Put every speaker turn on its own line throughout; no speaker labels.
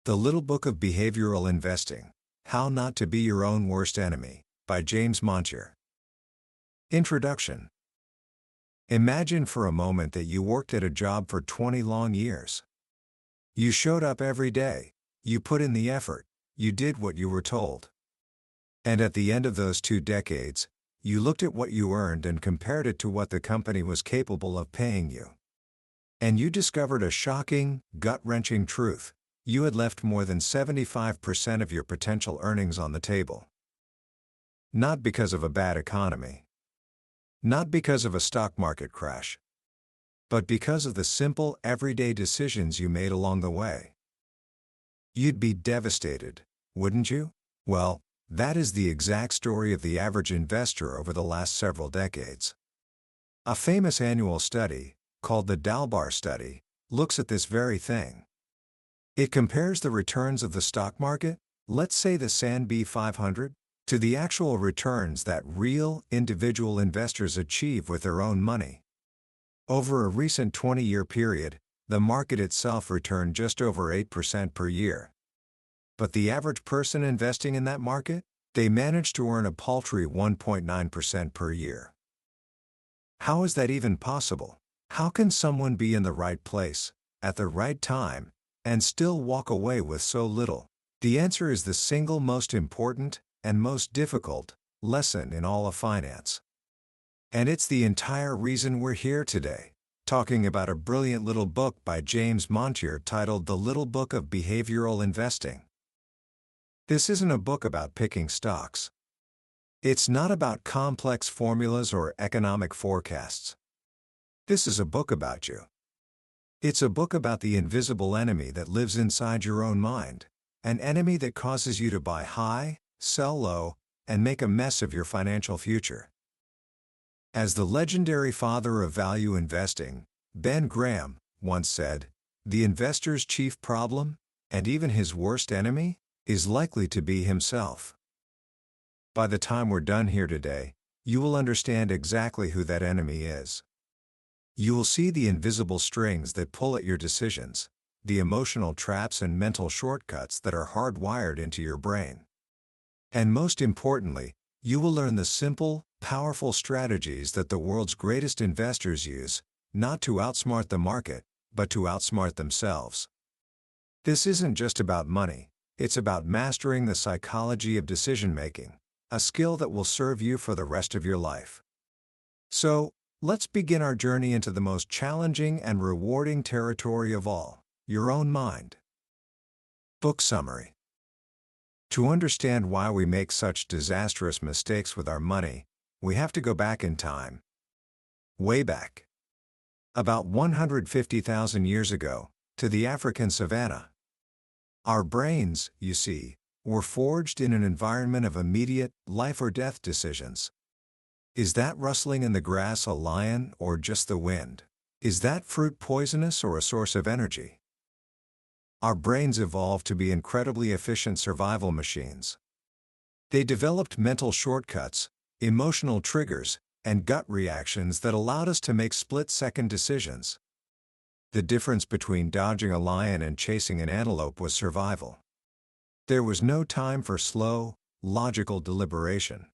The Little Book of Behavioral Investing: How Not to Be Your Own Worst Enemy, by James Montier. Introduction. Imagine for a moment that you worked at a job for 20 long years. You showed up every day, you put in the effort, you did what you were told. And at the end of those 2 decades, you looked at what you earned and compared it to what the company was capable of paying you. And you discovered a shocking, gut-wrenching truth: you had left more than 75% of your potential earnings on the table. Not because of a bad economy. Not because of a stock market crash. But because of the simple, everyday decisions you made along the way. You'd be devastated, wouldn't you? Well, that is the exact story of the average investor over the last several decades. A famous annual study, called the Dalbar Study, looks at this very thing. It compares the returns of the stock market, let's say the S&P 500, to the actual returns that real, individual investors achieve with their own money. Over a recent 20-year period, the market itself returned just over 8% per year. But the average person investing in that market, they managed to earn a paltry 1.9% per year. How is that even possible? How can someone be in the right place, at the right time, and still walk away with so little? The answer is the single most important, and most difficult, lesson in all of finance. And it's the entire reason we're here today, talking about a brilliant little book by James Montier titled The Little Book of Behavioral Investing. This isn't a book about picking stocks. It's not about complex formulas or economic forecasts. This is a book about you. It's a book about the invisible enemy that lives inside your own mind, an enemy that causes you to buy high, sell low, and make a mess of your financial future. As the legendary father of value investing, Ben Graham, once said, the investor's chief problem, and even his worst enemy, is likely to be himself. By the time we're done here today, you will understand exactly who that enemy is. You will see the invisible strings that pull at your decisions, the emotional traps and mental shortcuts that are hardwired into your brain. And most importantly, you will learn the simple, powerful strategies that the world's greatest investors use, not to outsmart the market, but to outsmart themselves. This isn't just about money, it's about mastering the psychology of decision-making, a skill that will serve you for the rest of your life. So, let's begin our journey into the most challenging and rewarding territory of all, your own mind. Book summary. To understand why we make such disastrous mistakes with our money, we have to go back in time. Way back. About 150,000 years ago, to the African savanna. Our brains, you see, were forged in an environment of immediate, life-or-death decisions. Is that rustling in the grass a lion or just the wind? Is that fruit poisonous or a source of energy? Our brains evolved to be incredibly efficient survival machines. They developed mental shortcuts, emotional triggers, and gut reactions that allowed us to make split-second decisions. The difference between dodging a lion and chasing an antelope was survival. There was no time for slow, logical deliberation.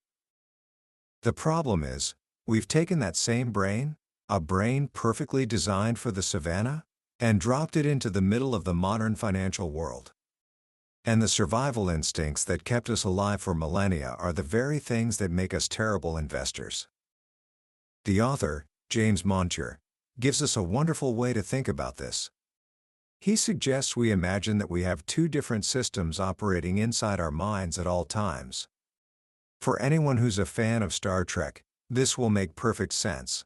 The problem is, we've taken that same brain, a brain perfectly designed for the savannah, and dropped it into the middle of the modern financial world. And the survival instincts that kept us alive for millennia are the very things that make us terrible investors. The author, James Montier, gives us a wonderful way to think about this. He suggests we imagine that we have 2 different systems operating inside our minds at all times. For anyone who's a fan of Star Trek, this will make perfect sense.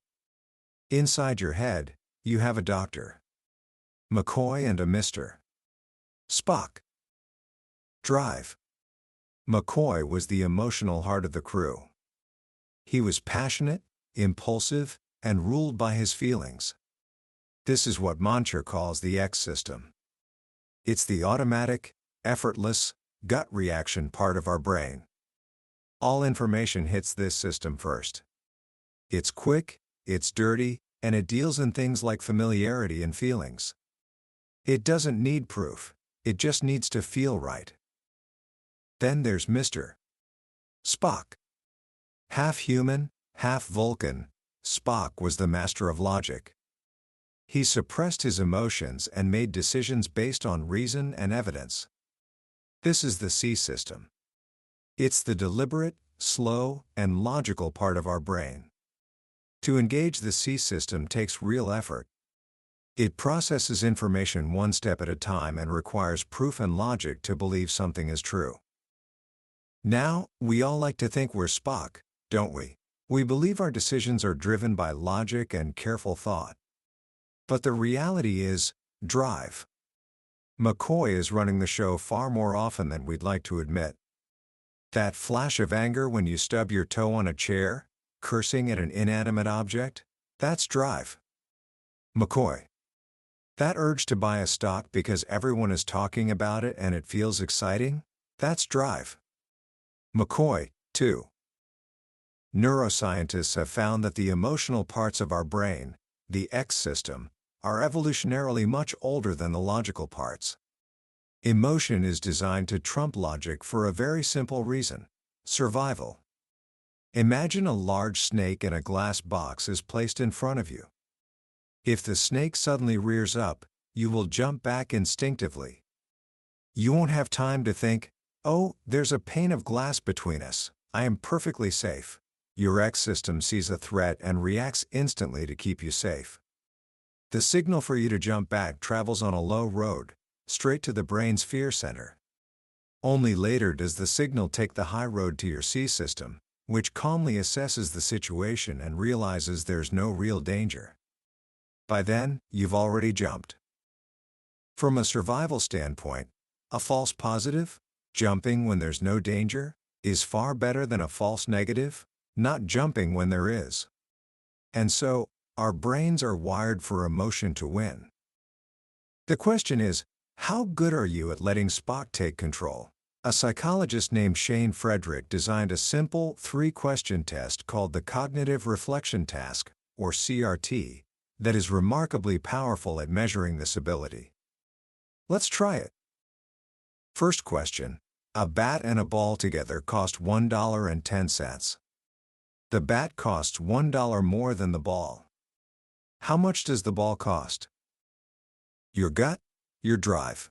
Inside your head, you have a Dr. McCoy and a Mr. Spock. Drive. McCoy was the emotional heart of the crew. He was passionate, impulsive, and ruled by his feelings. This is what Montier calls the X system. It's the automatic, effortless, gut reaction part of our brain. All information hits this system first. It's quick, it's dirty, and it deals in things like familiarity and feelings. It doesn't need proof. it just needs to feel right. Then there's Mr. Spock. Half human, half Vulcan, Spock was the master of logic. He suppressed his emotions and made decisions based on reason and evidence. This is the C system. It's the deliberate, slow, and logical part of our brain. To engage the C system takes real effort. It processes information one step at a time and requires proof and logic to believe something is true. Now, we all like to think we're Spock, don't we? We believe our decisions are driven by logic and careful thought. But the reality is, drive. McCoy is running the show far more often than we'd like to admit. That flash of anger when you stub your toe on a chair, cursing at an inanimate object, that's drive. McCoy. That urge to buy a stock because everyone is talking about it and it feels exciting, that's drive. McCoy, too. Neuroscientists have found that the emotional parts of our brain, the X system, are evolutionarily much older than the logical parts. Emotion is designed to trump logic for a very simple reason: survival. Imagine a large snake in a glass box is placed in front of you. If the snake suddenly rears up, you will jump back instinctively. You won't have time to think, "Oh, there's a pane of glass between us, I am perfectly safe." Your X system sees a threat and reacts instantly to keep you safe. The signal for you to jump back travels on a low road, straight to the brain's fear center. Only later does the signal take the high road to your C system, which calmly assesses the situation and realizes there's no real danger. By then, you've already jumped. From a survival standpoint, a false positive, jumping when there's no danger, is far better than a false negative, not jumping when there is. And so, our brains are wired for emotion to win. The question is, how good are you at letting Spock take control? A psychologist named Shane Frederick designed a simple 3-question test called the Cognitive Reflection Task, or CRT, that is remarkably powerful at measuring this ability. Let's try it. First question: a bat and a ball together cost $1.10. The bat costs $1 more than the ball. How much does the ball cost? Your gut? Your drive?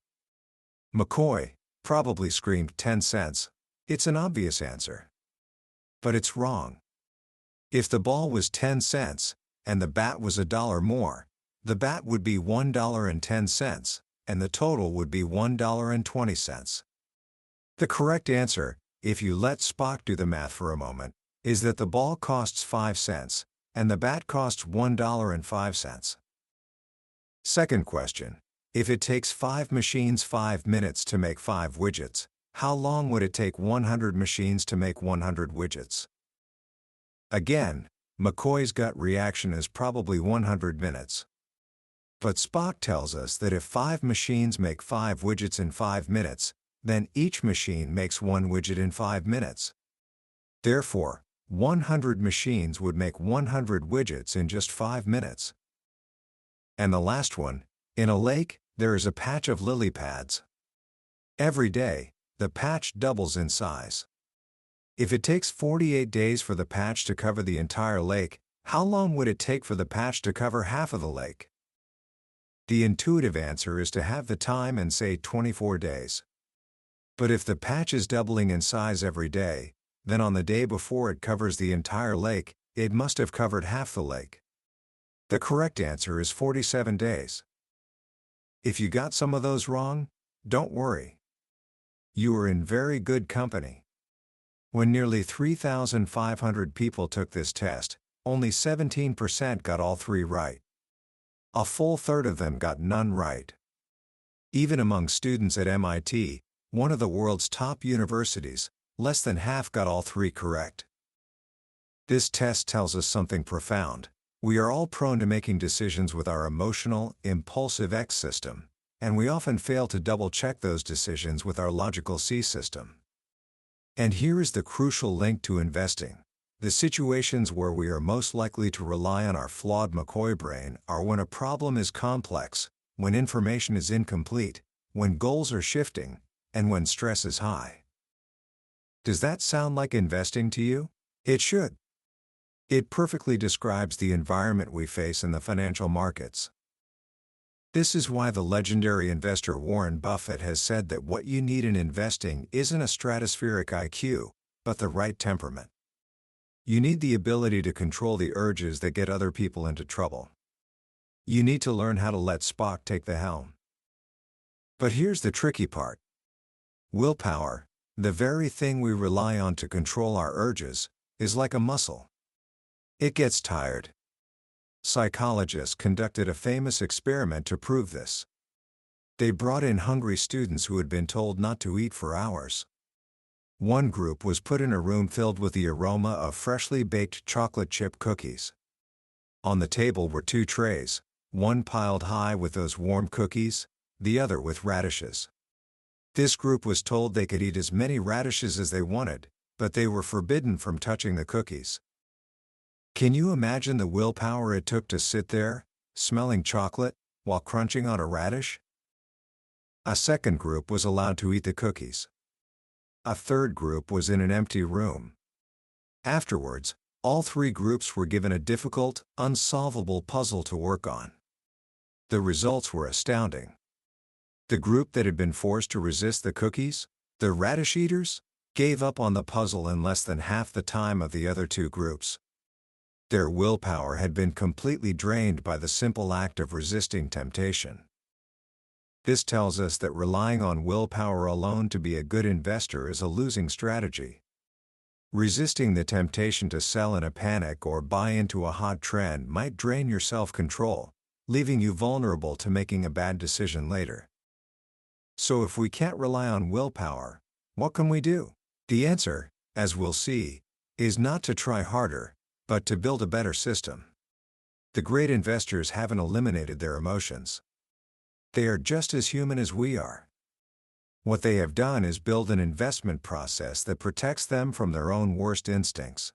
McCoy probably screamed 10 cents. It's an obvious answer. But it's wrong. If the ball was 10 cents, and the bat was $1 more, the bat would be $1.10, and the total would be $1.20. The correct answer, if you let Spock do the math for a moment, is that the ball costs 5 cents, and the bat costs $1.05. Second question: if it takes 5 machines 5 minutes to make 5 widgets, how long would it take 100 machines to make 100 widgets? Again, McCoy's gut reaction is probably 100 minutes. But Spock tells us that if 5 machines make 5 widgets in 5 minutes, then each machine makes 1 widget in 5 minutes. Therefore, 100 machines would make 100 widgets in just 5 minutes. And the last one: in a lake, there is a patch of lily pads. Every day, the patch doubles in size. If it takes 48 days for the patch to cover the entire lake, how long would it take for the patch to cover half of the lake? The intuitive answer is to have the time and say 24 days. But if the patch is doubling in size every day, then on the day before it covers the entire lake, it must have covered half the lake. The correct answer is 47 days. If you got some of those wrong, don't worry. You are in very good company. When nearly 3,500 people took this test, only 17% got all 3 right. A full third of them got none right. Even among students at MIT, one of the world's top universities, less than half got all 3 correct. This test tells us something profound. We are all prone to making decisions with our emotional, impulsive X system, and we often fail to double-check those decisions with our logical C system. And here is the crucial link to investing. The situations where we are most likely to rely on our flawed McCoy brain are when a problem is complex, when information is incomplete, when goals are shifting, and when stress is high. Does that sound like investing to you? It should. It perfectly describes the environment we face in the financial markets. This is why the legendary investor Warren Buffett has said that what you need in investing isn't a stratospheric IQ, but the right temperament. You need the ability to control the urges that get other people into trouble. You need to learn how to let Spock take the helm. But here's the tricky part. Willpower, the very thing we rely on to control our urges, is like a muscle. It gets tired. Psychologists conducted a famous experiment to prove this. They brought in hungry students who had been told not to eat for hours. One group was put in a room filled with the aroma of freshly baked chocolate chip cookies. On the table were two trays, one piled high with those warm cookies, the other with radishes. This group was told they could eat as many radishes as they wanted, but they were forbidden from touching the cookies. Can you imagine the willpower it took to sit there, smelling chocolate, while crunching on a radish? A second group was allowed to eat the cookies. A third group was in an empty room. Afterwards, all three groups were given a difficult, unsolvable puzzle to work on. The results were astounding. The group that had been forced to resist the cookies, the radish eaters, gave up on the puzzle in less than half the time of the other two groups. Their willpower had been completely drained by the simple act of resisting temptation. This tells us that relying on willpower alone to be a good investor is a losing strategy. Resisting the temptation to sell in a panic or buy into a hot trend might drain your self-control, leaving you vulnerable to making a bad decision later. So if we can't rely on willpower, what can we do? The answer, as we'll see, is not to try harder, but to build a better system. The great investors haven't eliminated their emotions. They are just as human as we are. What they have done is build an investment process that protects them from their own worst instincts.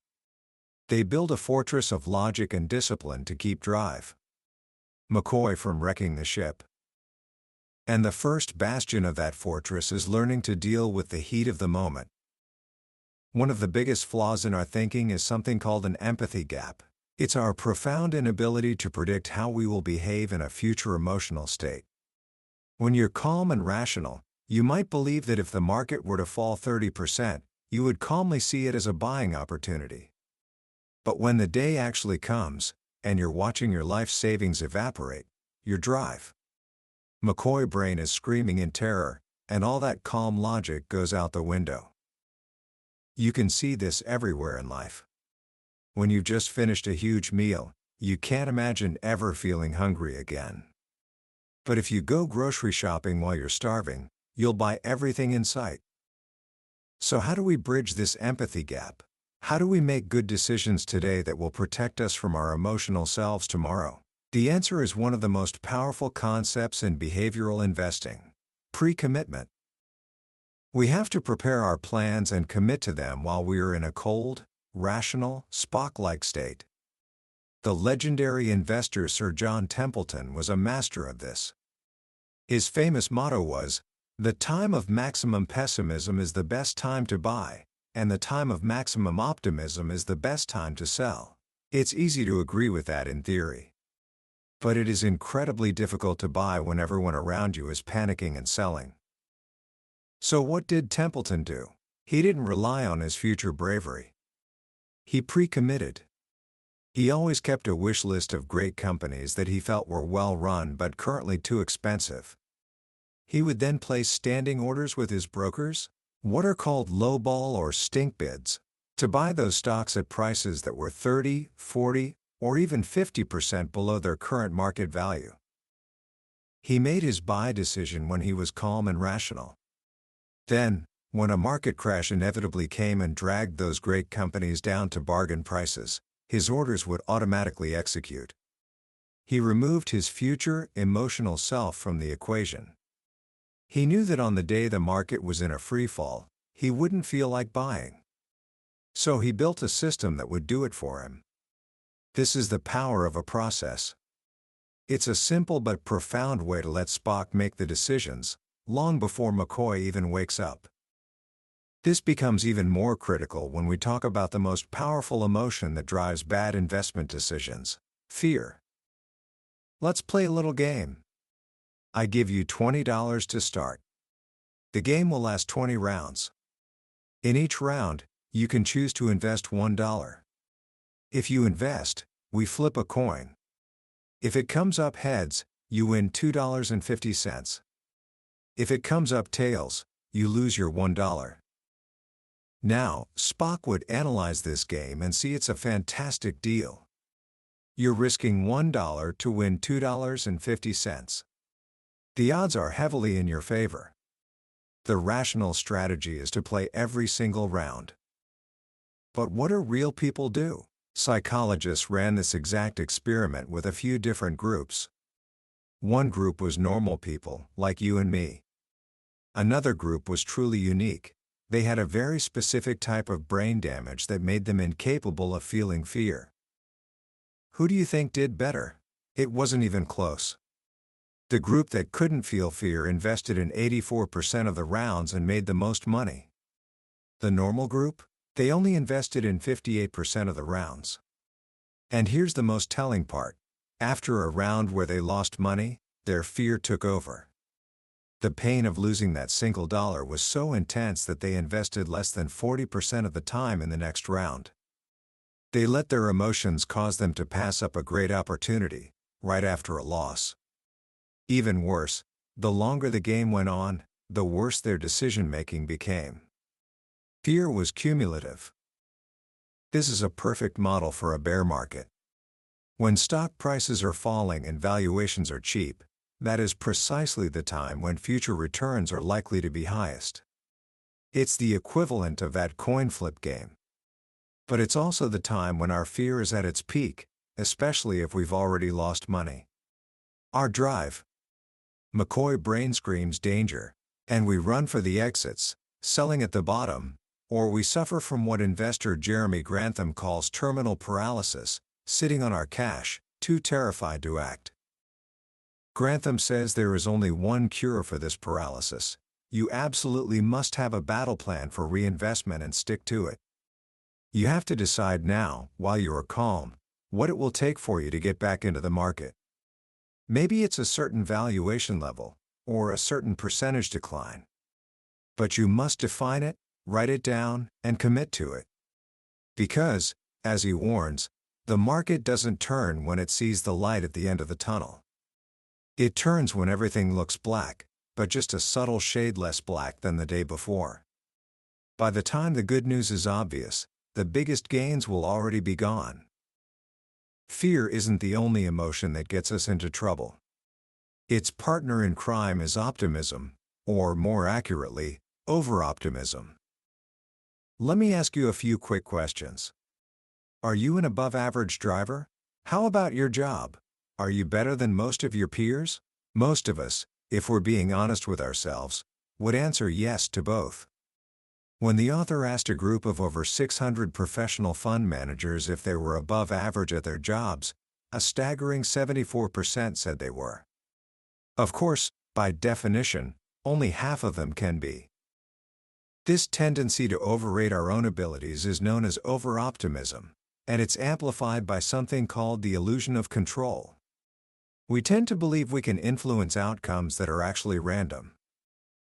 They build a fortress of logic and discipline to keep drive. McCoy from Wrecking the Ship. And the first bastion of that fortress is learning to deal with the heat of the moment. One of the biggest flaws in our thinking is something called an empathy gap. It's our profound inability to predict how we will behave in a future emotional state. When you're calm and rational, you might believe that if the market were to fall 30%, you would calmly see it as a buying opportunity. But when the day actually comes, and you're watching your life savings evaporate, your drive, McCoy brain is screaming in terror, and all that calm logic goes out the window. You can see this everywhere in life. When you've just finished a huge meal, you can't imagine ever feeling hungry again. But if you go grocery shopping while you're starving, you'll buy everything in sight. So how do we bridge this empathy gap? How do we make good decisions today that will protect us from our emotional selves tomorrow? The answer is one of the most powerful concepts in behavioral investing: pre-commitment. We have to prepare our plans and commit to them while we are in a cold, rational, Spock-like state. The legendary investor Sir John Templeton was a master of this. His famous motto was, "The time of maximum pessimism is the best time to buy, and the time of maximum optimism is the best time to sell." It's easy to agree with that in theory. But it is incredibly difficult to buy when everyone around you is panicking and selling. So what did Templeton do? He didn't rely on his future bravery. He pre-committed. He always kept a wish list of great companies that he felt were well run but currently too expensive. He would then place standing orders with his brokers, what are called lowball or stink bids, to buy those stocks at prices that were 30, 40, or even 50% below their current market value. He made his buy decision when he was calm and rational. Then, when a market crash inevitably came and dragged those great companies down to bargain prices, his orders would automatically execute. He removed his future, emotional self from the equation. He knew that on the day the market was in a free fall, he wouldn't feel like buying. So he built a system that would do it for him. This is the power of a process. It's a simple but profound way to let Spock make the decisions, long before McCoy even wakes up. This becomes even more critical when we talk about the most powerful emotion that drives bad investment decisions: fear. Let's play a little game. I give you $20 to start. The game will last 20 rounds. In each round, you can choose to invest $1. If you invest, we flip a coin. If it comes up heads, you win $2.50. If it comes up tails, you lose your $1. Now, Spock would analyze this game and see it's a fantastic deal. You're risking $1 to win $2.50. The odds are heavily in your favor. The rational strategy is to play every single round. But what do real people do? Psychologists ran this exact experiment with a few different groups. One group was normal people, like you and me. Another group was truly unique. They had a very specific type of brain damage that made them incapable of feeling fear. Who do you think did better? It wasn't even close. The group that couldn't feel fear invested in 84% of the rounds and made the most money. The normal group? They only invested in 58% of the rounds. And here's the most telling part. After a round where they lost money, their fear took over. The pain of losing that single dollar was so intense that they invested less than 40% of the time in the next round. They let their emotions cause them to pass up a great opportunity, right after a loss. Even worse, the longer the game went on, the worse their decision-making became. Fear was cumulative. This is a perfect model for a bear market. When stock prices are falling and valuations are cheap, that is precisely the time when future returns are likely to be highest. It's the equivalent of that coin flip game. But it's also the time when our fear is at its peak, especially if we've already lost money. Our drive. McCoy brain screams danger, and we run for the exits, selling at the bottom, or we suffer from what investor Jeremy Grantham calls terminal paralysis, sitting on our cash, too terrified to act. Grantham says there is only one cure for this paralysis. You absolutely must have a battle plan for reinvestment and stick to it. You have to decide now, while you are calm, what it will take for you to get back into the market. Maybe it's a certain valuation level, or a certain percentage decline. But you must define it, write it down, and commit to it. Because, as he warns, the market doesn't turn when it sees the light at the end of the tunnel. It turns when everything looks black, but just a subtle shade less black than the day before. By the time the good news is obvious, the biggest gains will already be gone. Fear isn't the only emotion that gets us into trouble. Its partner in crime is optimism, or more accurately, over-optimism. Let me ask you a few quick questions. Are you an above-average driver? How about your job? Are you better than most of your peers? Most of us, if we're being honest with ourselves, would answer yes to both. When the author asked a group of over 600 professional fund managers if they were above average at their jobs, a staggering 74% said they were. Of course, by definition, only half of them can be. This tendency to overrate our own abilities is known as over-optimism, and it's amplified by something called the illusion of control. We tend to believe we can influence outcomes that are actually random.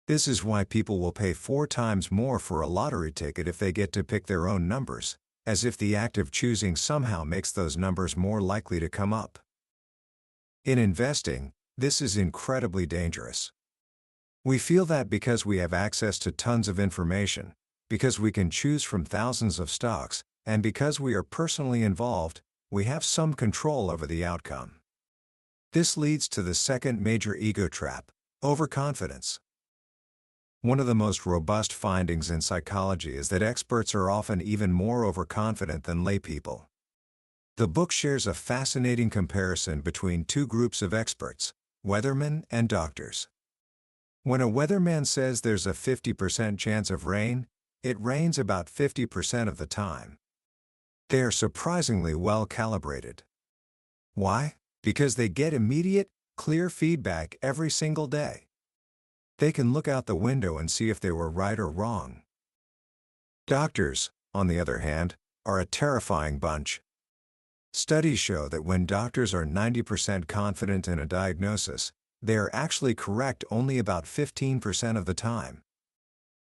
This is why people will pay 4 times more for a lottery ticket if they get to pick their own numbers, as if the act of choosing somehow makes those numbers more likely to come up. In investing, this is incredibly dangerous. We feel that because we have access to tons of information, because we can choose from thousands of stocks, and because we are personally involved, we have some control over the outcome. This leads to the second major ego trap: overconfidence. One of the most robust findings in psychology is that experts are often even more overconfident than laypeople. The book shares a fascinating comparison between two groups of experts, weathermen and doctors. When a weatherman says there's a 50% chance of rain, it rains about 50% of the time. They are surprisingly well calibrated. Why? Because they get immediate, clear feedback every single day. They can look out the window and see if they were right or wrong. Doctors, on the other hand, are a terrifying bunch. Studies show that when doctors are 90% confident in a diagnosis, they are actually correct only about 15% of the time.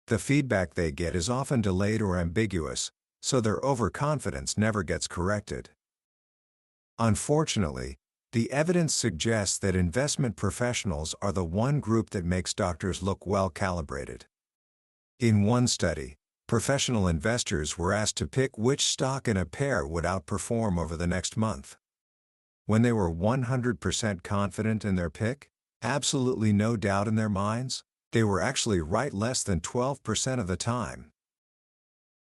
The feedback they get is often delayed or ambiguous, so their overconfidence never gets corrected. Unfortunately, the evidence suggests that investment professionals are the one group that makes doctors look well calibrated. In one study, professional investors were asked to pick which stock in a pair would outperform over the next month. When they were 100% confident in their pick, absolutely no doubt in their minds, they were actually right less than 12% of the time.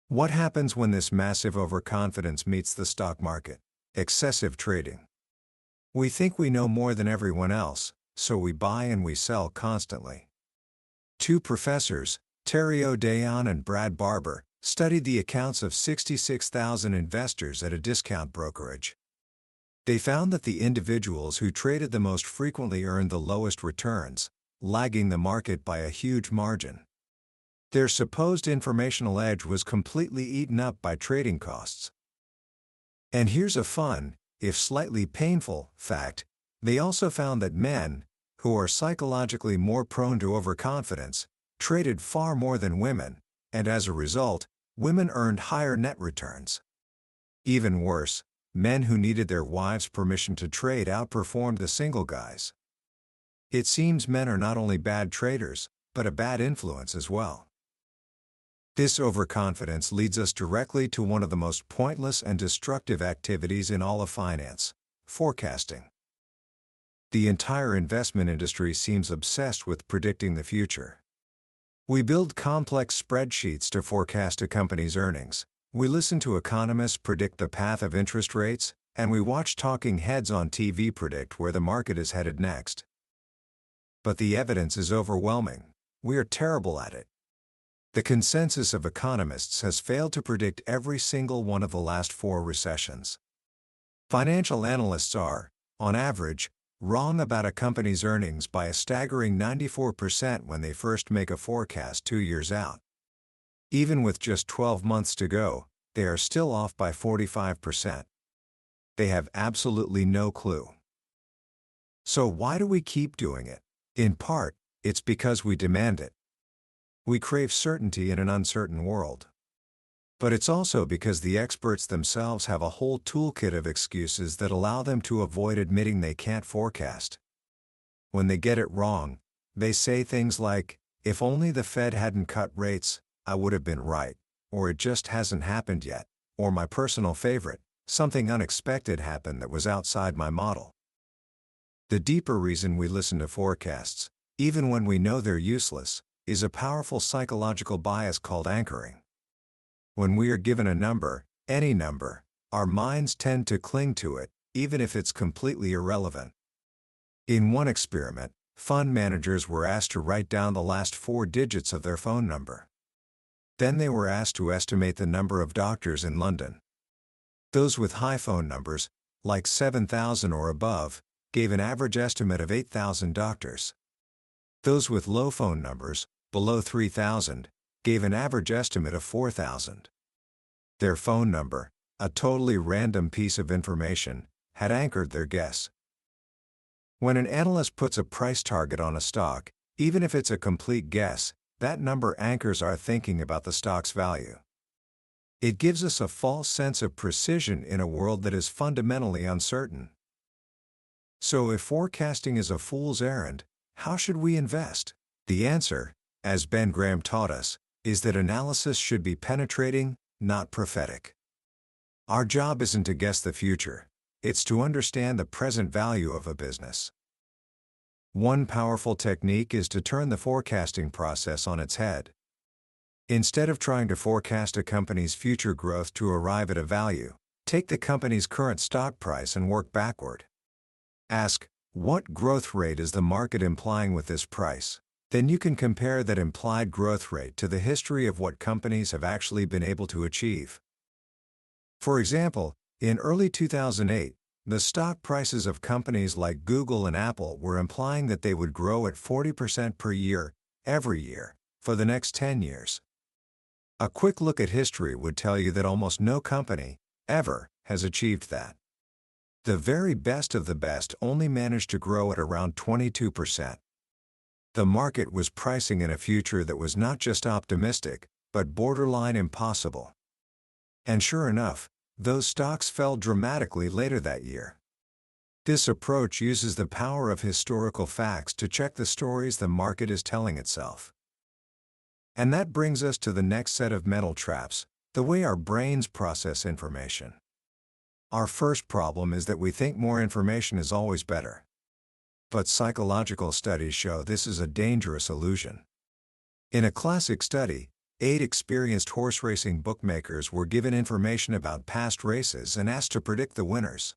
What happens when this massive overconfidence meets the stock market? Excessive trading. We think we know more than everyone else, so we buy and we sell constantly. Two professors, Terry O'Dayon and Brad Barber, studied the accounts of 66,000 investors at a discount brokerage. They found that the individuals who traded the most frequently earned the lowest returns, lagging the market by a huge margin. Their supposed informational edge was completely eaten up by trading costs. And here's a fun, if slightly painful, fact: they also found that men, who are psychologically more prone to overconfidence, traded far more than women, and as a result, women earned higher net returns. Even worse, men who needed their wives' permission to trade outperformed the single guys. It seems men are not only bad traders, but a bad influence as well. This overconfidence leads us directly to one of the most pointless and destructive activities in all of finance: forecasting. The entire investment industry seems obsessed with predicting the future. We build complex spreadsheets to forecast a company's earnings, we listen to economists predict the path of interest rates, and we watch talking heads on TV predict where the market is headed next. But the evidence is overwhelming. We are terrible at it. The consensus of economists has failed to predict every single one of the last 4 recessions. Financial analysts are, on average, wrong about a company's earnings by a staggering 94% when they first make a forecast 2 years out. Even with just 12 months to go, they are still off by 45%. They have absolutely no clue. So why do we keep doing it? In part, it's because we demand it. We crave certainty in an uncertain world. But it's also because the experts themselves have a whole toolkit of excuses that allow them to avoid admitting they can't forecast. When they get it wrong, they say things like, "If only the Fed hadn't cut rates, I would have been right," or "It just hasn't happened yet," or my personal favorite, "Something unexpected happened that was outside my model." The deeper reason we listen to forecasts, even when we know they're useless, is a powerful psychological bias called anchoring. When we are given a number, any number, our minds tend to cling to it, even if it's completely irrelevant. In one experiment, fund managers were asked to write down the last 4 digits of their phone number. Then they were asked to estimate the number of doctors in London. Those with high phone numbers, like 7,000 or above, gave an average estimate of 8,000 doctors. Those with low phone numbers, below 3,000, gave an average estimate of 4,000. Their phone number, a totally random piece of information, had anchored their guess. When an analyst puts a price target on a stock, even if it's a complete guess, that number anchors our thinking about the stock's value. It gives us a false sense of precision in a world that is fundamentally uncertain. So if forecasting is a fool's errand, how should we invest? The answer, as Ben Graham taught us, is that analysis should be penetrating, not prophetic. Our job isn't to guess the future, it's to understand the present value of a business. One powerful technique is to turn the forecasting process on its head. Instead of trying to forecast a company's future growth to arrive at a value, take the company's current stock price and work backward. Ask, what growth rate is the market implying with this price? Then you can compare that implied growth rate to the history of what companies have actually been able to achieve. For example, in early 2008, the stock prices of companies like Google and Apple were implying that they would grow at 40% per year, every year, for the next 10 years. A quick look at history would tell you that almost no company, ever, has achieved that. The very best of the best only managed to grow at around 22%. The market was pricing in a future that was not just optimistic, but borderline impossible. And sure enough, those stocks fell dramatically later that year. This approach uses the power of historical facts to check the stories the market is telling itself. And that brings us to the next set of mental traps, the way our brains process information. Our first problem is that we think more information is always better. But psychological studies show this is a dangerous illusion. In a classic study, 8 experienced horse racing bookmakers were given information about past races and asked to predict the winners.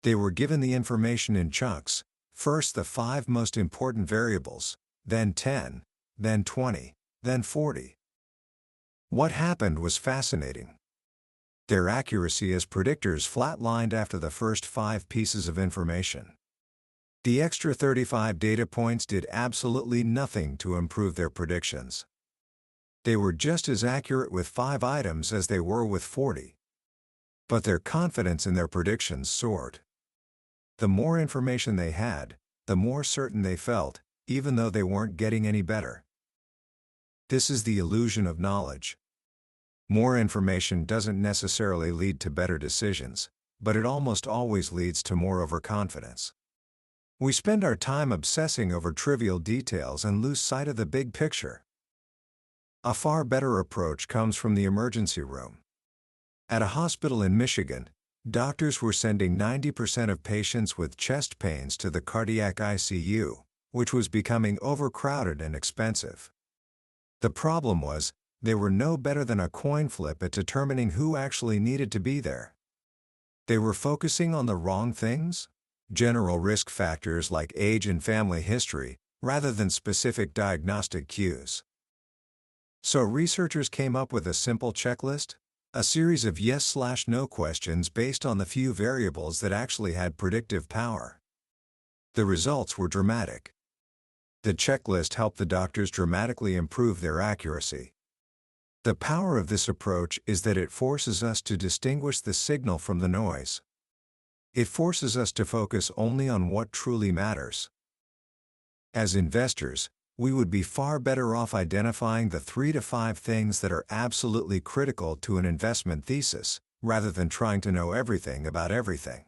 They were given the information in chunks, first the 5 most important variables, then 10, then 20, then 40. What happened was fascinating. Their accuracy as predictors flatlined after the first 5 pieces of information. The extra 35 data points did absolutely nothing to improve their predictions. They were just as accurate with 5 items as they were with 40. But their confidence in their predictions soared. The more information they had, the more certain they felt, even though they weren't getting any better. This is the illusion of knowledge. More information doesn't necessarily lead to better decisions, but it almost always leads to more overconfidence. We spend our time obsessing over trivial details and lose sight of the big picture. A far better approach comes from the emergency room. At a hospital in Michigan, doctors were sending 90% of patients with chest pains to the cardiac ICU, which was becoming overcrowded and expensive. The problem was, they were no better than a coin flip at determining who actually needed to be there. They were focusing on the wrong things, general risk factors like age and family history, rather than specific diagnostic cues. So researchers came up with a simple checklist, a series of yes/no questions based on the few variables that actually had predictive power. The results were dramatic. The checklist helped the doctors dramatically improve their accuracy. The power of this approach is that it forces us to distinguish the signal from the noise. It forces us to focus only on what truly matters. As investors, we would be far better off identifying the 3 to 5 things that are absolutely critical to an investment thesis, rather than trying to know everything about everything.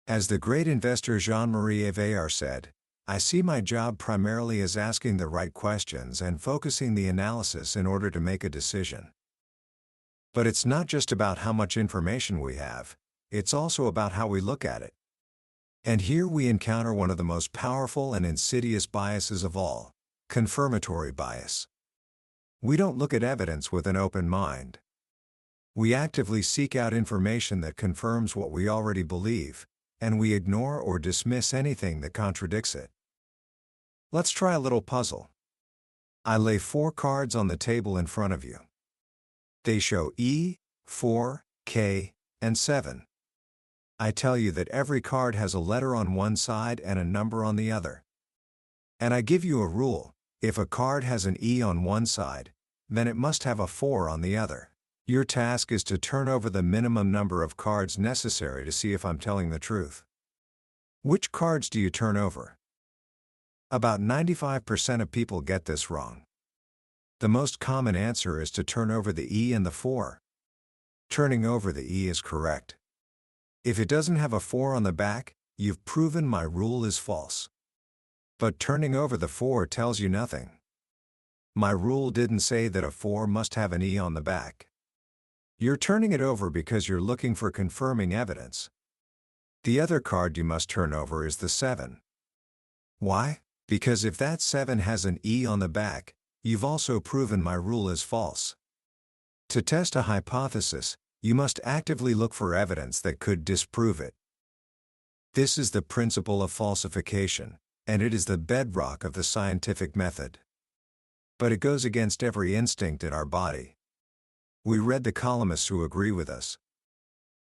As the great investor Jean-Marie Eveillard said, "I see my job primarily as asking the right questions and focusing the analysis in order to make a decision." But it's not just about how much information we have, it's also about how we look at it. And here we encounter one of the most powerful and insidious biases of all, confirmatory bias. We don't look at evidence with an open mind. We actively seek out information that confirms what we already believe, and we ignore or dismiss anything that contradicts it. Let's try a little puzzle. I lay 4 cards on the table in front of you. They show E, 4, K, and 7. I tell you that every card has a letter on one side and a number on the other. And I give you a rule: if a card has an E on one side, then it must have a 4 on the other. Your task is to turn over the minimum number of cards necessary to see if I'm telling the truth. Which cards do you turn over? About 95% of people get this wrong. The most common answer is to turn over the E and the 4. Turning over the E is correct. If it doesn't have a 4 on the back, you've proven my rule is false. But turning over the 4 tells you nothing. My rule didn't say that a 4 must have an E on the back. You're turning it over because you're looking for confirming evidence. The other card you must turn over is the 7. Why? Because if that 7 has an E on the back, you've also proven my rule is false. To test a hypothesis, you must actively look for evidence that could disprove it. This is the principle of falsification, and it is the bedrock of the scientific method. But it goes against every instinct in our body. We read the columnists who agree with us.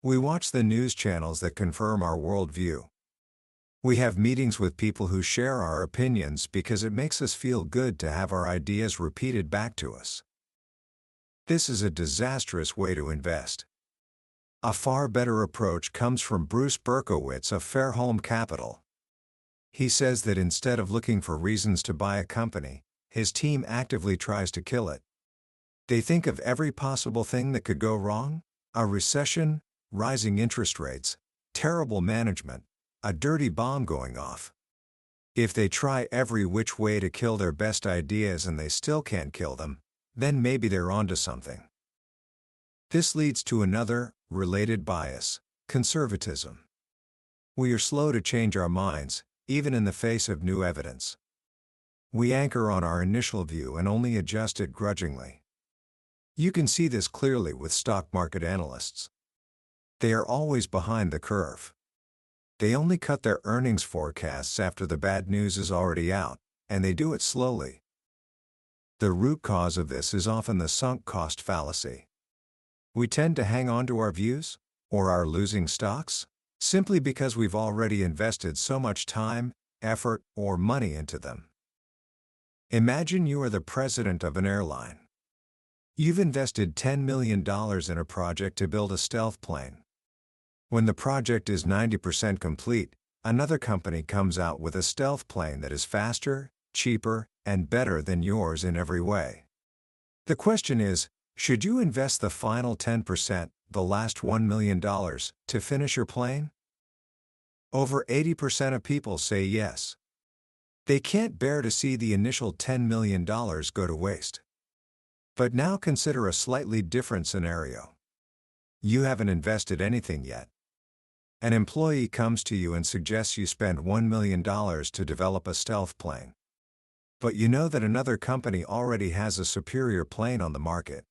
We watch the news channels that confirm our worldview. We have meetings with people who share our opinions because it makes us feel good to have our ideas repeated back to us. This is a disastrous way to invest. A far better approach comes from Bruce Berkowitz of Fairholme Capital. He says that instead of looking for reasons to buy a company, his team actively tries to kill it. They think of every possible thing that could go wrong: a recession, rising interest rates, terrible management, a dirty bomb going off. If they try every which way to kill their best ideas and they still can't kill them, then maybe they're onto something. This leads to another, related bias: conservatism. We are slow to change our minds, even in the face of new evidence. We anchor on our initial view and only adjust it grudgingly. You can see this clearly with stock market analysts. They are always behind the curve. They only cut their earnings forecasts after the bad news is already out, and they do it slowly. The root cause of this is often the sunk cost fallacy. We tend to hang on to our views, or our losing stocks, simply because we've already invested so much time, effort, or money into them. Imagine you are the president of an airline. You've invested $10 million in a project to build a stealth plane. When the project is 90% complete, another company comes out with a stealth plane that is faster, cheaper, and better than yours in every way. The question is, should you invest the final 10%, the last $1 million, to finish your plane? Over 80% of people say yes. They can't bear to see the initial $10 million go to waste. But now consider a slightly different scenario. You haven't invested anything yet. An employee comes to you and suggests you spend $1 million to develop a stealth plane. But you know that another company already has a superior plane on the market.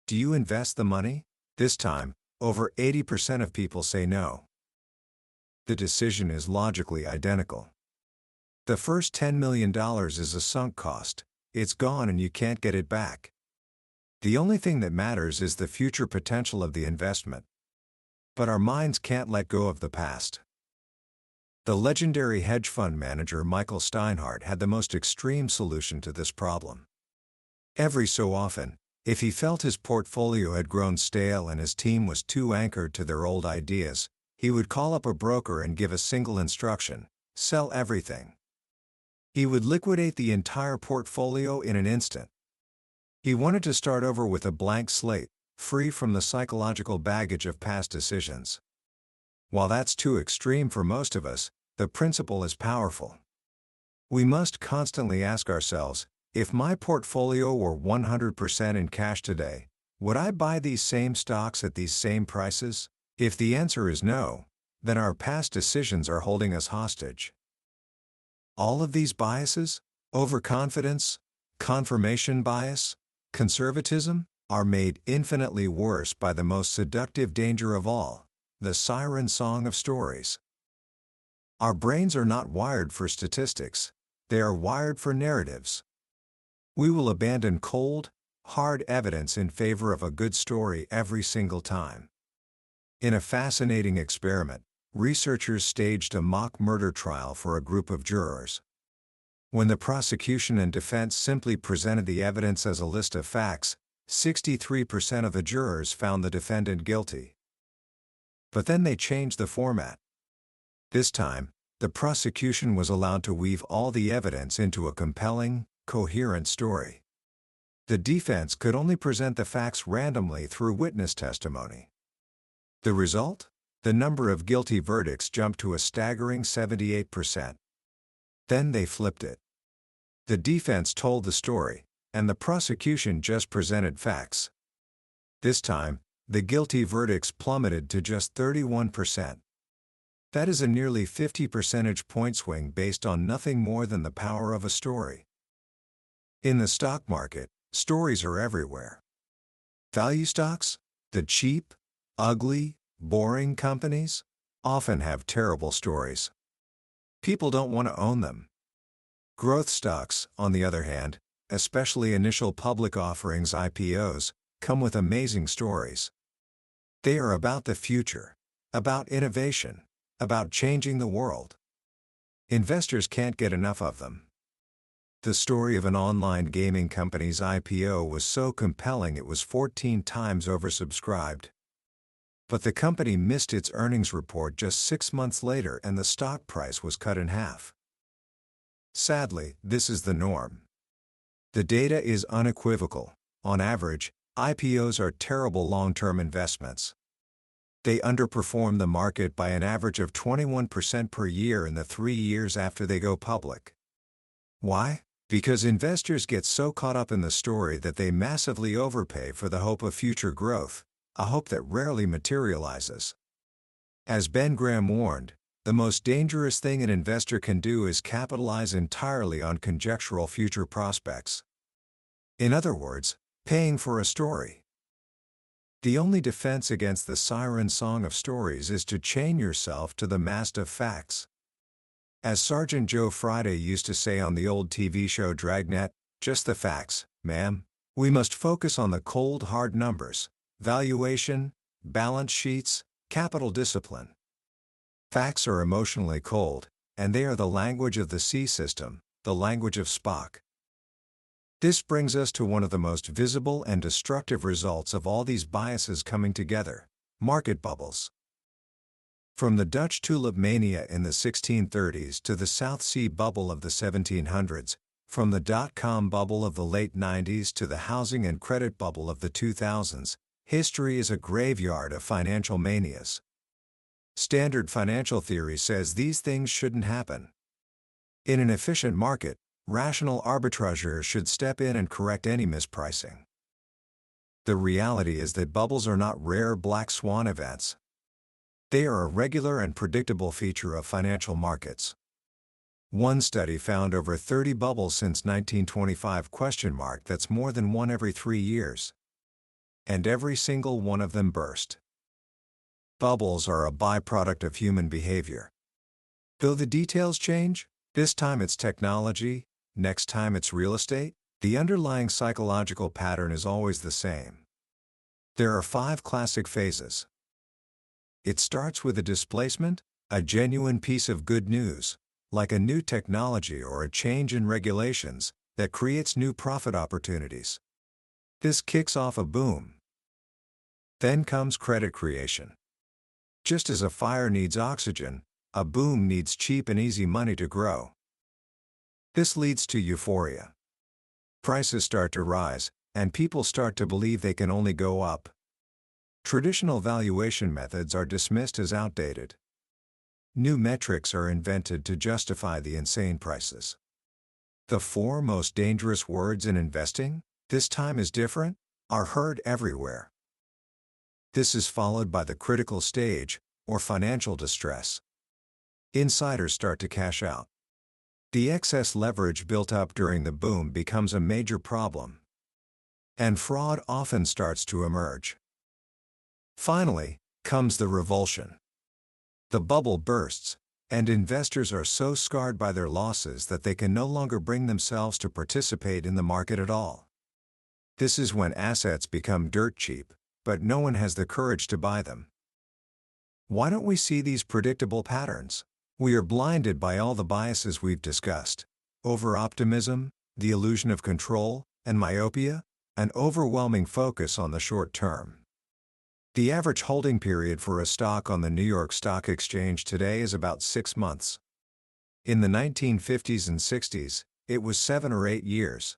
Do you invest the money? This time, over 80% of people say no. The decision is logically identical. The first $10 million is a sunk cost. It's gone and you can't get it back. The only thing that matters is the future potential of the investment. But our minds can't let go of the past. The legendary hedge fund manager Michael Steinhardt had the most extreme solution to this problem. Every so often, if he felt his portfolio had grown stale and his team was too anchored to their old ideas, he would call up a broker and give a single instruction: sell everything. He would liquidate the entire portfolio in an instant. He wanted to start over with a blank slate, free from the psychological baggage of past decisions. While that's too extreme for most of us, the principle is powerful. We must constantly ask ourselves, if my portfolio were 100% in cash today, would I buy these same stocks at these same prices? If the answer is no, then our past decisions are holding us hostage. All of these biases, overconfidence, confirmation bias, conservatism, are made infinitely worse by the most seductive danger of all: the siren song of stories. Our brains are not wired for statistics, they are wired for narratives. We will abandon cold, hard evidence in favor of a good story every single time. In a fascinating experiment, researchers staged a mock murder trial for a group of jurors. When the prosecution and defense simply presented the evidence as a list of facts, 63% of the jurors found the defendant guilty. But then they changed the format. This time, the prosecution was allowed to weave all the evidence into a compelling, coherent story. The defense could only present the facts randomly through witness testimony. The result? The number of guilty verdicts jumped to a staggering 78%. Then they flipped it. The defense told the story, and the prosecution just presented facts. This time, the guilty verdicts plummeted to just 31%. That is a nearly 50 percentage point swing based on nothing more than the power of a story. In the stock market, stories are everywhere. Value stocks, the cheap, ugly, boring companies, often have terrible stories. People don't want to own them. Growth stocks, on the other hand, especially initial public offerings (IPOs), come with amazing stories. They are about the future, about innovation, about changing the world. Investors can't get enough of them. The story of an online gaming company's IPO was so compelling it was 14 times oversubscribed. But the company missed its earnings report just 6 months later and the stock price was cut in half. Sadly, this is the norm. The data is unequivocal. On average, IPOs are terrible long-term investments. They underperform the market by an average of 21% per year in the 3 years after they go public. Why? Because investors get so caught up in the story that they massively overpay for the hope of future growth, a hope that rarely materializes. As Ben Graham warned, the most dangerous thing an investor can do is capitalize entirely on conjectural future prospects. In other words, paying for a story. The only defense against the siren song of stories is to chain yourself to the mast of facts. As Sergeant Joe Friday used to say on the old TV show Dragnet, just the facts, ma'am. We must focus on the cold hard numbers, valuation, balance sheets, capital discipline. Facts are emotionally cold, and they are the language of the C system, the language of Spock. This brings us to one of the most visible and destructive results of all these biases coming together: market bubbles. From the Dutch tulip mania in the 1630s to the South Sea bubble of the 1700s, from the dot-com bubble of the late 90s to the housing and credit bubble of the 2000s, history is a graveyard of financial manias. Standard financial theory says these things shouldn't happen. In an efficient market, rational arbitrageurs should step in and correct any mispricing. The reality is that bubbles are not rare black swan events. They are a regular and predictable feature of financial markets. One study found over 30 bubbles since 1925 ? That's more than one every 3 years. And every single one of them burst. Bubbles are a byproduct of human behavior. Though the details change, this time it's technology, next time it's real estate, the underlying psychological pattern is always the same. There are 5 classic phases. It starts with a displacement, a genuine piece of good news, like a new technology or a change in regulations, that creates new profit opportunities. This kicks off a boom. Then comes credit creation. Just as a fire needs oxygen, a boom needs cheap and easy money to grow. This leads to euphoria. Prices start to rise, and people start to believe they can only go up. Traditional valuation methods are dismissed as outdated. New metrics are invented to justify the insane prices. The 4 most dangerous words in investing, "This time is different," are heard everywhere. This is followed by the critical stage, or financial distress. Insiders start to cash out. The excess leverage built up during the boom becomes a major problem. And fraud often starts to emerge. Finally, comes the revulsion. The bubble bursts, and investors are so scarred by their losses that they can no longer bring themselves to participate in the market at all. This is when assets become dirt cheap, but no one has the courage to buy them. Why don't we see these predictable patterns? We are blinded by all the biases we've discussed: over-optimism, the illusion of control, and myopia, an overwhelming focus on the short term. The average holding period for a stock on the New York Stock Exchange today is about 6 months. In the 1950s and 60s, it was 7 or 8 years.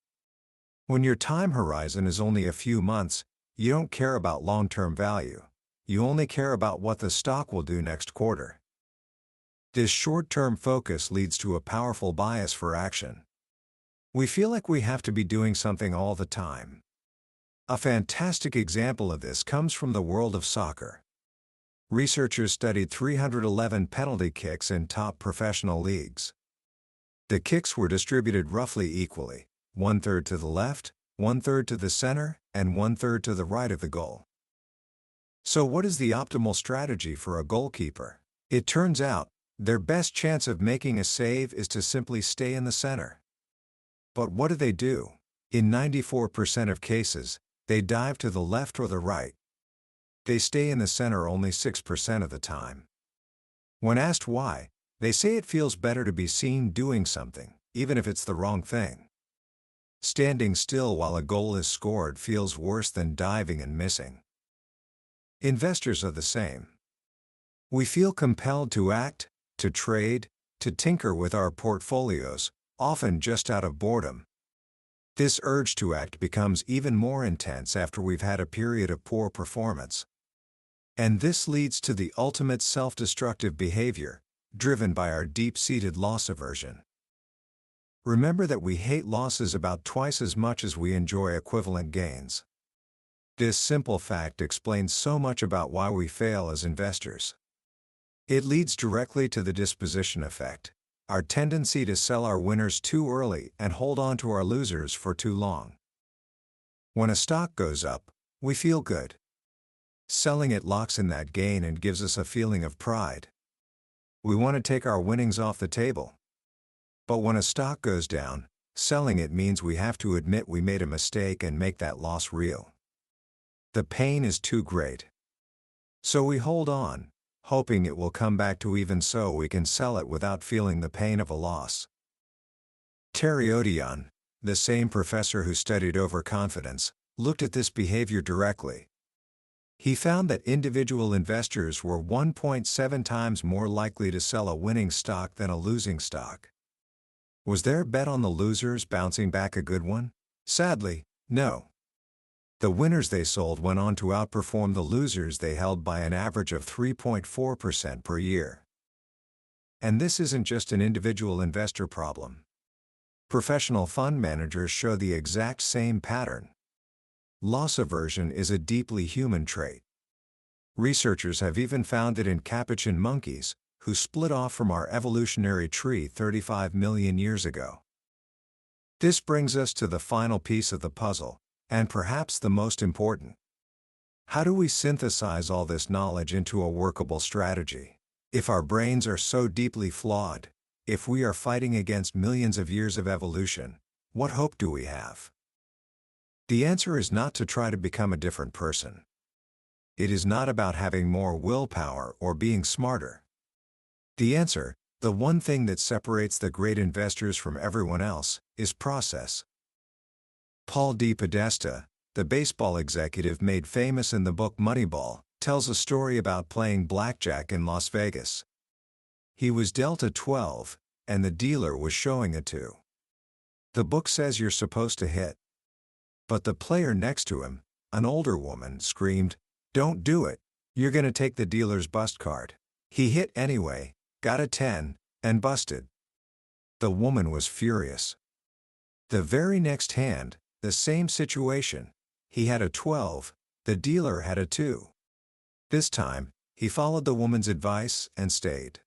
When your time horizon is only a few months, you don't care about long-term value. You only care about what the stock will do next quarter. This short-term focus leads to a powerful bias for action. We feel like we have to be doing something all the time. A fantastic example of this comes from the world of soccer. Researchers studied 311 penalty kicks in top professional leagues. The kicks were distributed roughly equally, 1/3 to the left, 1/3 to the center, and 1/3 to the right of the goal. So what is the optimal strategy for a goalkeeper? It turns out, their best chance of making a save is to simply stay in the center. But what do? In 94% of cases, they dive to the left or the right. They stay in the center only 6% of the time. When asked why, They say it feels better to be seen doing something, even if it's the wrong thing. Standing still while a goal is scored feels worse than diving and missing. Investors are the same. We feel compelled to act, to trade, to tinker with our portfolios, often just out of boredom. This urge to act becomes even more intense after we've had a period of poor performance. And this leads to the ultimate self-destructive behavior, driven by our deep-seated loss aversion. Remember that we hate losses about twice as much as we enjoy equivalent gains. This simple fact explains so much about why we fail as investors. It leads directly to the disposition effect, our tendency to sell our winners too early and hold on to our losers for too long. When a stock goes up, we feel good. Selling it locks in that gain and gives us a feeling of pride. We want to take our winnings off the table. But when a stock goes down, selling it means we have to admit we made a mistake and make that loss real. The pain is too great. So we hold on, hoping it will come back to even so we can sell it without feeling the pain of a loss. Terry Odion, the same professor who studied overconfidence, looked at this behavior directly. He found that individual investors were 1.7 times more likely to sell a winning stock than a losing stock. Was their bet on the losers bouncing back a good one? Sadly, no. The winners they sold went on to outperform the losers they held by an average of 3.4% per year. And this isn't just an individual investor problem. Professional fund managers show the exact same pattern. Loss aversion is a deeply human trait. Researchers have even found it in capuchin monkeys, who split off from our evolutionary tree 35 million years ago. This brings us to the final piece of the puzzle, and perhaps the most important. How do we synthesize all this knowledge into a workable strategy? If our brains are so deeply flawed, if we are fighting against millions of years of evolution, what hope do we have? The answer is not to try to become a different person. It is not about having more willpower or being smarter. The answer, the one thing that separates the great investors from everyone else, is process. Paul D. Podesta, the baseball executive made famous in the book Moneyball, tells a story about playing blackjack in Las Vegas. He was dealt a 12, and the dealer was showing a 2. The book says you're supposed to hit. But the player next to him, an older woman, screamed, "Don't do it, you're gonna take the dealer's bust card." He hit anyway, got a 10, and busted. The woman was furious. The very next hand, the same situation, he had a 12, the dealer had a 2. This time, he followed the woman's advice and stayed.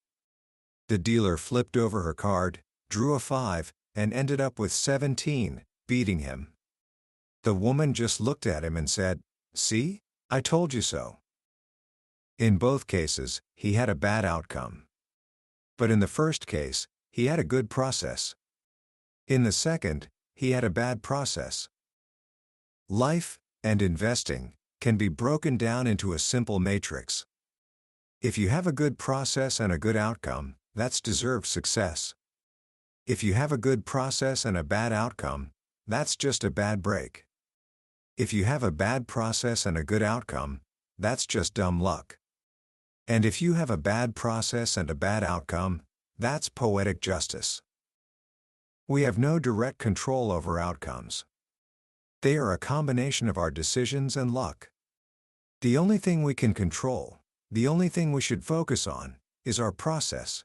The dealer flipped over her card, drew a 5, and ended up with 17, beating him. The woman just looked at him and said, "See? I told you so." In both cases, he had a bad outcome. But in the first case, he had a good process. In the second, he had a bad process. Life, and investing, can be broken down into a simple matrix. If you have a good process and a good outcome, that's deserved success. If you have a good process and a bad outcome, that's just a bad break. If you have a bad process and a good outcome, that's just dumb luck. And if you have a bad process and a bad outcome, that's poetic justice. We have no direct control over outcomes. They are a combination of our decisions and luck. The only thing we can control, the only thing we should focus on, is our process.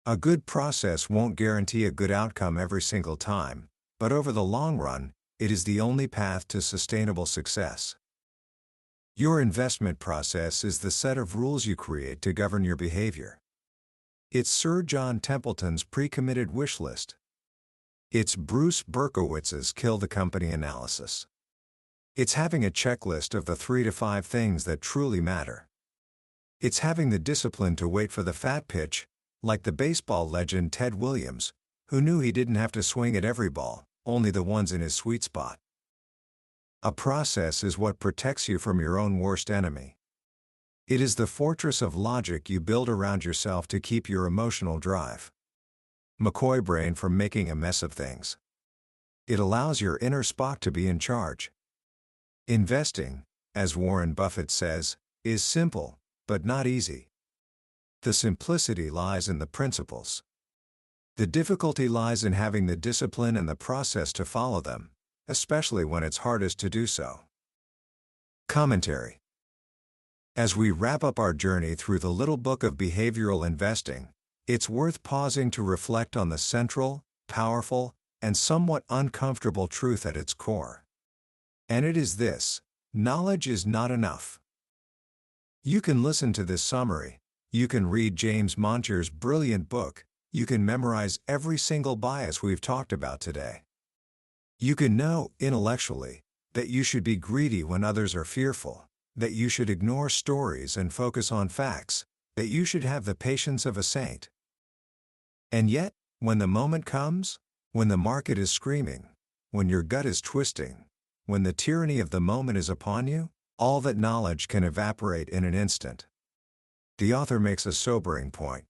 A good process won't guarantee a good outcome every single time, but over the long run, it is the only path to sustainable success. Your investment process is the set of rules you create to govern your behavior. It's Sir John Templeton's pre-committed wish list. It's Bruce Berkowitz's kill the company analysis. It's having a checklist of the 3 to 5 things that truly matter. It's having the discipline to wait for the fat pitch, like the baseball legend Ted Williams, who knew he didn't have to swing at every ball, only the ones in his sweet spot. A process is what protects you from your own worst enemy. It is the fortress of logic you build around yourself to keep your emotional drive. McCoy brain from making a mess of things. It allows your inner Spock to be in charge. Investing, as Warren Buffett says, is simple, but not easy. The simplicity lies in the principles. The difficulty lies in having the discipline and the process to follow them, especially when it's hardest to do so. Commentary. As we wrap up our journey through the little book of behavioral investing, it's worth pausing to reflect on the central, powerful, and somewhat uncomfortable truth at its core. And it is this: knowledge is not enough. You can listen to this summary, you can read James Montier's brilliant book, you can memorize every single bias we've talked about today. You can know, intellectually, that you should be greedy when others are fearful, that you should ignore stories and focus on facts, that you should have the patience of a saint. And yet, when the moment comes, when the market is screaming, when your gut is twisting, when the tyranny of the moment is upon you, all that knowledge can evaporate in an instant. The author makes a sobering point.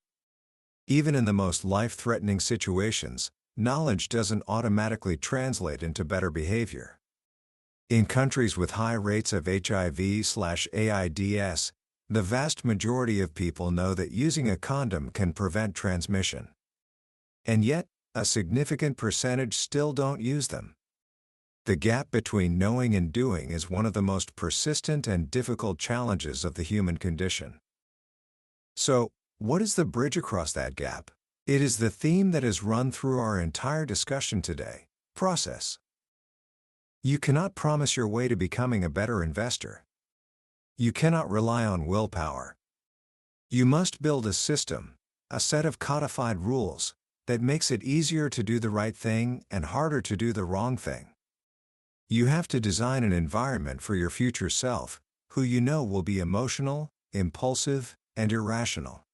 Even in the most life-threatening situations, knowledge doesn't automatically translate into better behavior. In countries with high rates of HIV/AIDS, the vast majority of people know that using a condom can prevent transmission. And yet, a significant percentage still don't use them. The gap between knowing and doing is one of the most persistent and difficult challenges of the human condition. So, what is the bridge across that gap? It is the theme that has run through our entire discussion today: process. You cannot promise your way to becoming a better investor. You cannot rely on willpower. You must build a system, a set of codified rules, that makes it easier to do the right thing and harder to do the wrong thing. You have to design an environment for your future self, who you know will be emotional, impulsive, and irrational.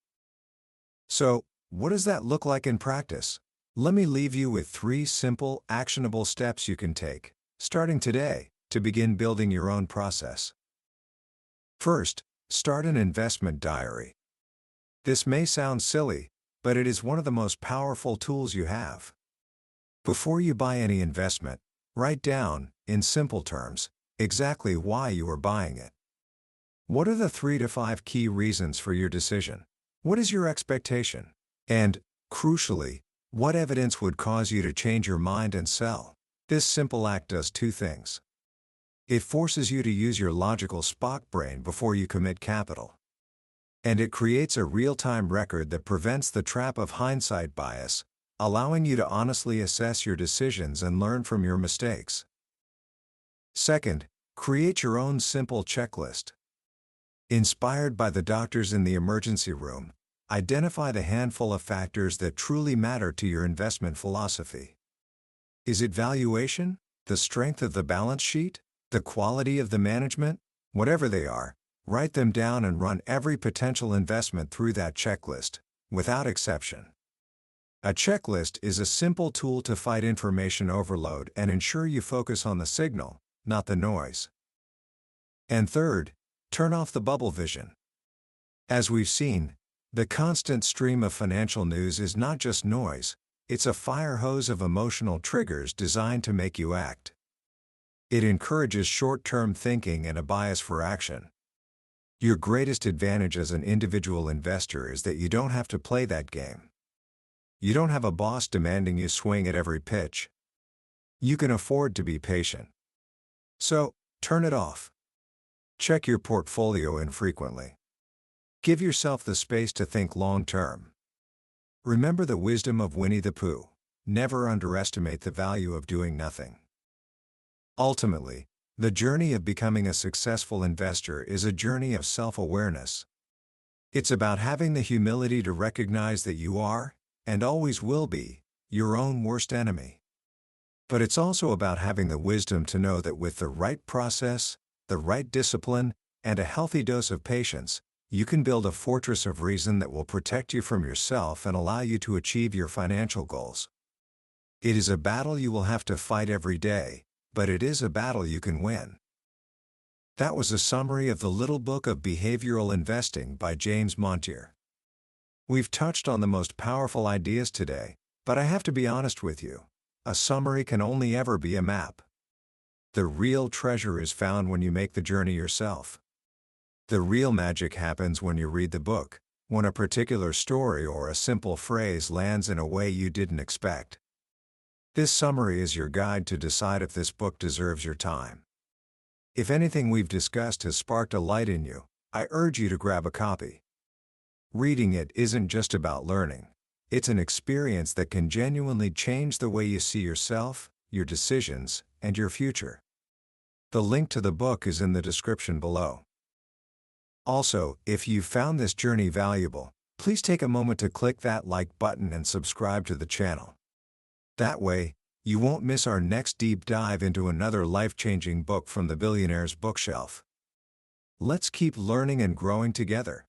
So, what does that look like in practice? Let me leave you with 3 simple, actionable steps you can take, starting today, to begin building your own process. First, start an investment diary. This may sound silly, but it is one of the most powerful tools you have. Before you buy any investment, write down, in simple terms, exactly why you are buying it. What are the 3 to 5 key reasons for your decision? What is your expectation? And, crucially, what evidence would cause you to change your mind and sell? This simple act does 2 things. It forces you to use your logical Spock brain before you commit capital. And it creates a real-time record that prevents the trap of hindsight bias, allowing you to honestly assess your decisions and learn from your mistakes. Second, create your own simple checklist. Inspired by the doctors in the emergency room, identify the handful of factors that truly matter to your investment philosophy. Is it valuation, the strength of the balance sheet, the quality of the management? Whatever they are, write them down and run every potential investment through that checklist, without exception. A checklist is a simple tool to fight information overload and ensure you focus on the signal, not the noise. And third, turn off the bubble vision. As we've seen, the constant stream of financial news is not just noise, it's a fire hose of emotional triggers designed to make you act. It encourages short-term thinking and a bias for action. Your greatest advantage as an individual investor is that you don't have to play that game. You don't have a boss demanding you swing at every pitch. You can afford to be patient. So, turn it off. Check your portfolio infrequently. Give yourself the space to think long-term. Remember the wisdom of Winnie the Pooh: never underestimate the value of doing nothing. Ultimately, the journey of becoming a successful investor is a journey of self-awareness. It's about having the humility to recognize that you are, and always will be, your own worst enemy. But it's also about having the wisdom to know that with the right process, the right discipline, and a healthy dose of patience, you can build a fortress of reason that will protect you from yourself and allow you to achieve your financial goals. It is a battle you will have to fight every day, but it is a battle you can win. That was a summary of The Little Book of Behavioral Investing by James Montier. We've touched on the most powerful ideas today, but I have to be honest with you. A summary can only ever be a map. The real treasure is found when you make the journey yourself. The real magic happens when you read the book, when a particular story or a simple phrase lands in a way you didn't expect. This summary is your guide to decide if this book deserves your time. If anything we've discussed has sparked a light in you, I urge you to grab a copy. Reading it isn't just about learning. It's an experience that can genuinely change the way you see yourself, your decisions, and your future. The link to the book is in the description below. Also, if you found this journey valuable, please take a moment to click that like button and subscribe to the channel. That way, you won't miss our next deep dive into another life-changing book from the billionaire's bookshelf. Let's keep learning and growing together.